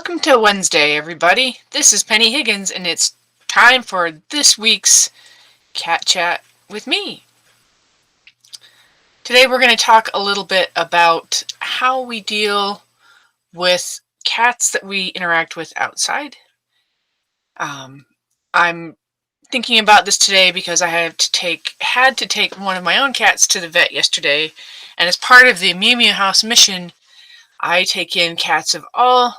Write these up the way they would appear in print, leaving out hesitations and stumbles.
Welcome to Wednesday, everybody. This is Penny Higgins, and it's time for this week's Cat Chat with me. Today we're going to talk a little bit about how we deal with cats that we interact with outside. I'm thinking about this today because I had to take one of my own cats to the vet yesterday, and as part of the Mew Mew House mission, I take in cats of all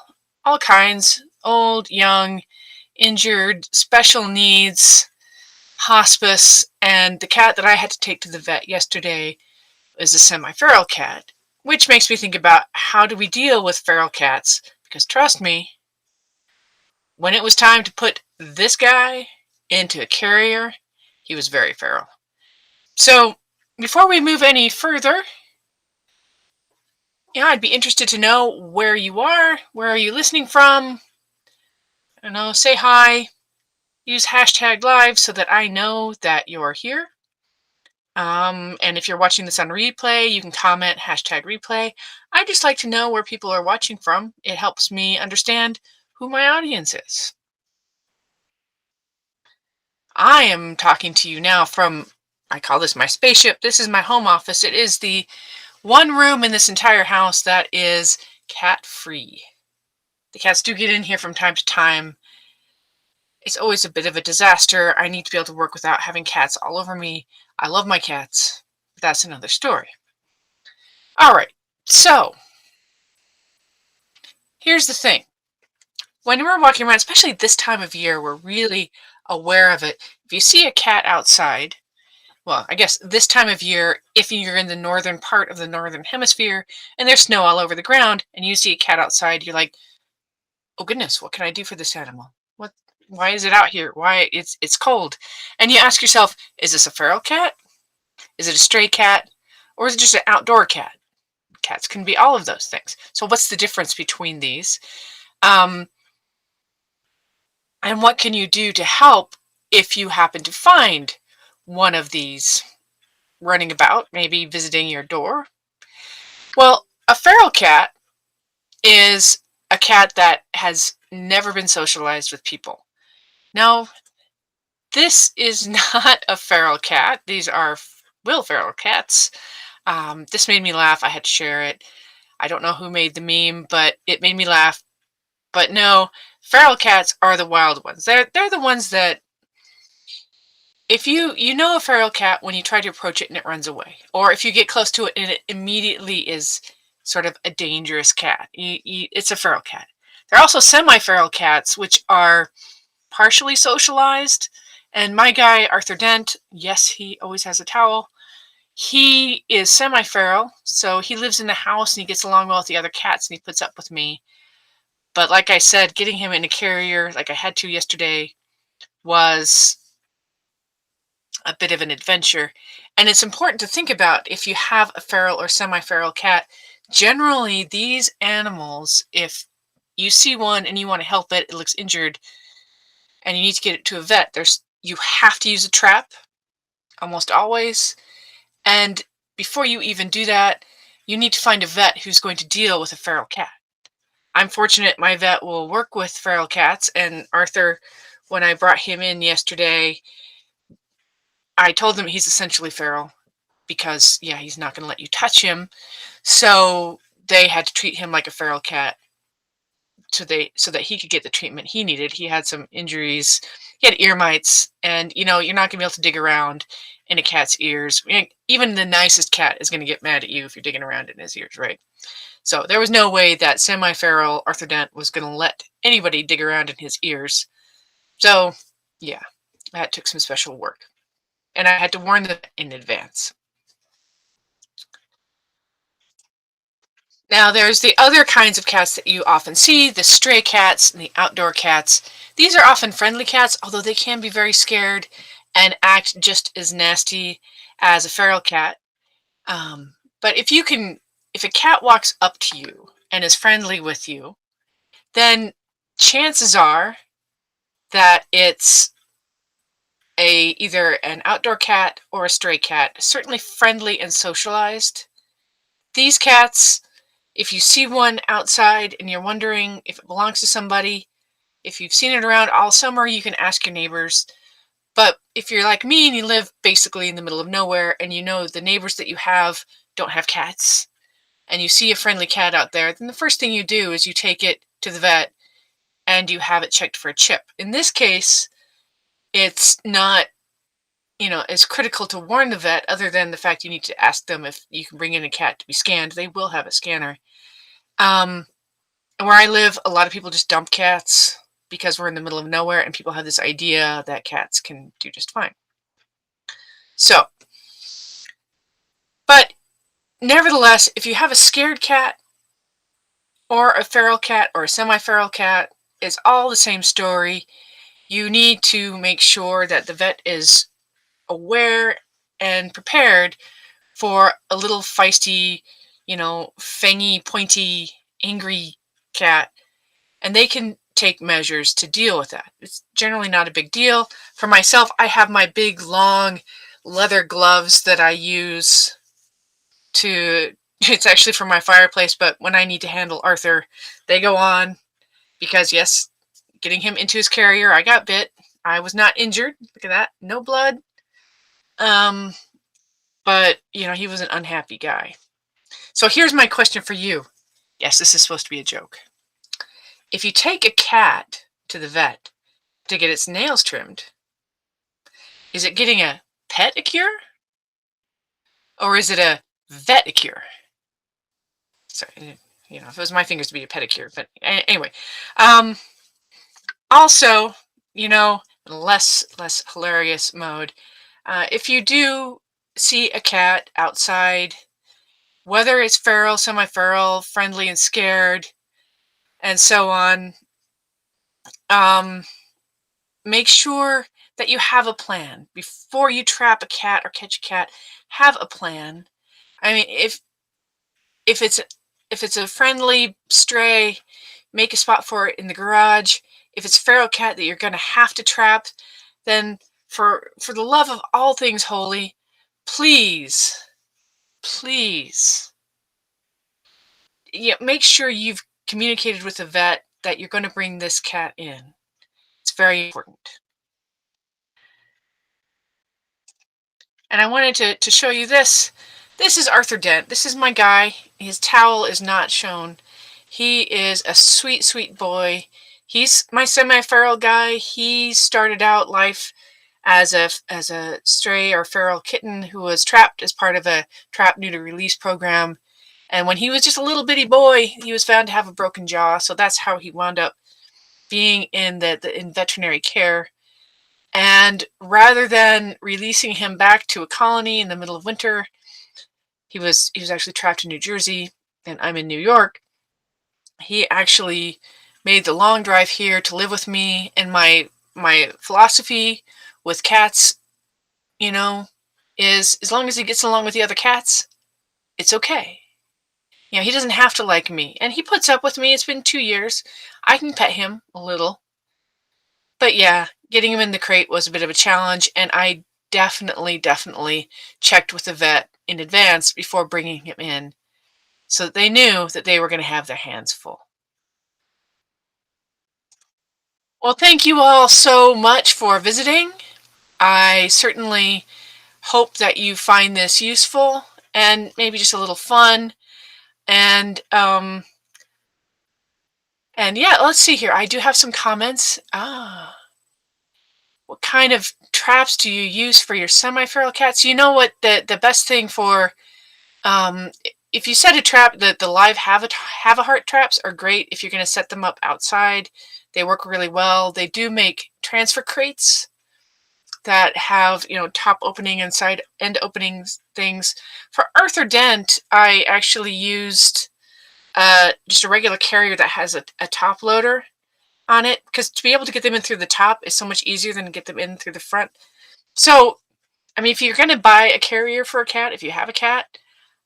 kinds, old, young, injured, special needs, hospice, and the cat that I had to take to the vet yesterday is a semi-feral cat, which makes me think about how do we deal with feral cats, because trust me, when it was time to put this guy into a carrier, he was very feral. So before we move any further, I'd be interested to know where you are, where are you listening from? I don't know, say hi, use hashtag live so that I know that you're here. And if you're watching this on replay, you can comment hashtag replay. I just like to know where people are watching from. It helps me understand who my audience is. I am talking to you now from, I call this my spaceship. This is my home office. It is the one room in this entire house that is cat-free. The cats do get in here from time to time. It's always a bit of a disaster. I need to be able to work without having cats all over me. I love my cats, but that's another story. All right, so here's the thing. When we're walking around, especially this time of year, we're really aware of it. If you see a cat outside, well, I guess this time of year, if you're in the northern part of the northern hemisphere and there's snow all over the ground and you see a cat outside, you're like, oh goodness, what can I do for this animal? Why is it out here? Why it's cold? And you ask yourself, is this a feral cat? Is it a stray cat? Or is it just an outdoor cat? Cats can be all of those things. So what's the difference between these? And what can you do to help if you happen to find one of these running about, maybe visiting your door? Well, a feral cat is a cat that has never been socialized with people. Now, this is not a feral cat. These are real feral cats. This made me laugh. I had to share it. I don't know who made the meme, but it made me laugh. But no, feral cats are the wild ones. They're the ones that, if you know a feral cat when you try to approach it and it runs away, or if you get close to it and it immediately is sort of a dangerous cat, it's a feral cat. There are also semi-feral cats, which are partially socialized. And my guy, Arthur Dent, yes, he always has a towel. He is semi-feral, so he lives in the house and he gets along well with the other cats and he puts up with me. But like I said, getting him in a carrier, like I had to yesterday, was a bit of an adventure. And it's important to think about if you have a feral or semi-feral cat. Generally, these animals, if you see one and you want to help it, it looks injured, and you need to get it to a vet, you have to use a trap, almost always. And before you even do that, you need to find a vet who's going to deal with a feral cat. I'm fortunate my vet will work with feral cats, and Arthur, when I brought him in yesterday, I told him he's essentially feral because, yeah, he's not going to let you touch him. So they had to treat him like a feral cat so that he could get the treatment he needed. He had some injuries. He had ear mites, and you're not going to be able to dig around in a cat's ears. Even the nicest cat is going to get mad at you if you're digging around in his ears, right? So there was no way that semi-feral Arthur Dent was going to let anybody dig around in his ears. So, yeah, that took some special work. And I had to warn them in advance. Now, there's the other kinds of cats that you often see, the stray cats and the outdoor cats. These are often friendly cats, although they can be very scared and act just as nasty as a feral cat. But if a cat walks up to you and is friendly with you, then chances are that it's either an outdoor cat or a stray cat, certainly friendly and socialized. These cats If you see one outside and you're wondering if it belongs to somebody, if you've seen it around all summer, you can ask your neighbors. But if you're like me and you live basically in the middle of nowhere and you know the neighbors that you have don't have cats and you see a friendly cat out there, then the first thing you do is you take it to the vet and you have it checked for a chip. In this case, it's not, as critical to warn the vet other than the fact you need to ask them if you can bring in a cat to be scanned. They will have a scanner. Um, where I live, a lot of people just dump cats because we're in the middle of nowhere and people have this idea that cats can do just fine. So, but nevertheless, if you have a scared cat or a feral cat or a semi-feral cat, it's all the same story. You need to make sure that the vet is aware and prepared for a little feisty, fangy, pointy, angry cat, and they can take measures to deal with that. It's generally not a big deal. For myself, I have my big, long leather gloves that I use it's actually for my fireplace, but when I need to handle Arthur, they go on because, yes, getting him into his carrier, I got bit. I was not injured. Look at that. No blood. But, he was an unhappy guy. So here's my question for you. Yes, this is supposed to be a joke. If you take a cat to the vet to get its nails trimmed, is it getting a pedicure or is it a veticure? Sorry, if it was my fingers to be a pedicure, but anyway. Also, less hilarious mode. If you do see a cat outside, whether it's feral, semi-feral, friendly and scared, and so on, make sure that you have a plan before you trap a cat or catch a cat. Have a plan. I mean, if it's a friendly stray, make a spot for it in the garage. If it's a feral cat that you're going to have to trap, then for the love of all things holy, please, make sure you've communicated with the vet that you're going to bring this cat in. It's very important. And I wanted to show you this. This is Arthur Dent. This is my guy. His towel is not shown. He is a sweet, sweet boy. He's my semi-feral guy. He started out life as a stray or feral kitten who was trapped as part of a trap neuter release program. And when he was just a little bitty boy, he was found to have a broken jaw. So that's how he wound up being in in veterinary care. And rather than releasing him back to a colony in the middle of winter, he was actually trapped in New Jersey, and I'm in New York. He actually made the long drive here to live with me, and my philosophy with cats, is as long as he gets along with the other cats, it's okay. He doesn't have to like me, and he puts up with me. It's been 2 years. I can pet him a little. But yeah, getting him in the crate was a bit of a challenge, and I definitely checked with the vet in advance before bringing him in so that they knew that they were going to have their hands full. Well, thank you all so much for visiting. I certainly hope that you find this useful and maybe just a little fun. And yeah, let's see here. I do have some comments. What kind of traps do you use for your semi-feral cats? You know what, the best thing for if you set a trap, the live have a heart traps are great if you're going to set them up outside. They work really well. They do make transfer crates that have top opening and side end openings things. For Arthur Dent, I actually used just a regular carrier that has a top loader on it, because to be able to get them in through the top is so much easier than to get them in through the front. So, I mean, if you're going to buy a carrier for a cat, if you have a cat,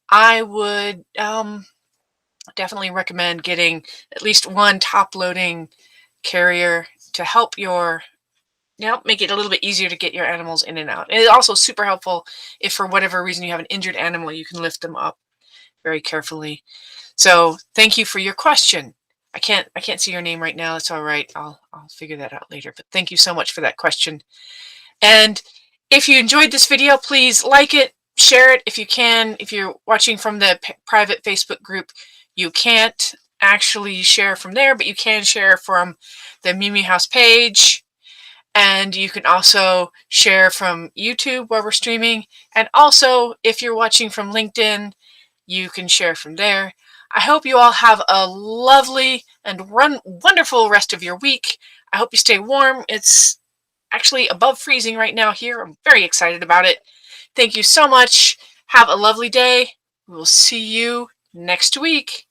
I would definitely recommend getting at least one top-loading carrier to help make it a little bit easier to get your animals in and out. And it's also super helpful if for whatever reason you have an injured animal, you can lift them up very carefully. So thank you for your question. I can't see your name right now. It's all right. I'll figure that out later. But thank you so much for that question. And if you enjoyed this video, please like it, share it if you can. If you're watching from the private Facebook group, you can't actually share from there, but you can share from the Mimi House page. And you can also share from YouTube where we're streaming. And also, if you're watching from LinkedIn, you can share from there. I hope you all have a lovely and wonderful rest of your week. I hope you stay warm. It's actually above freezing right now here. I'm very excited about it. Thank you so much. Have a lovely day. We'll see you next week.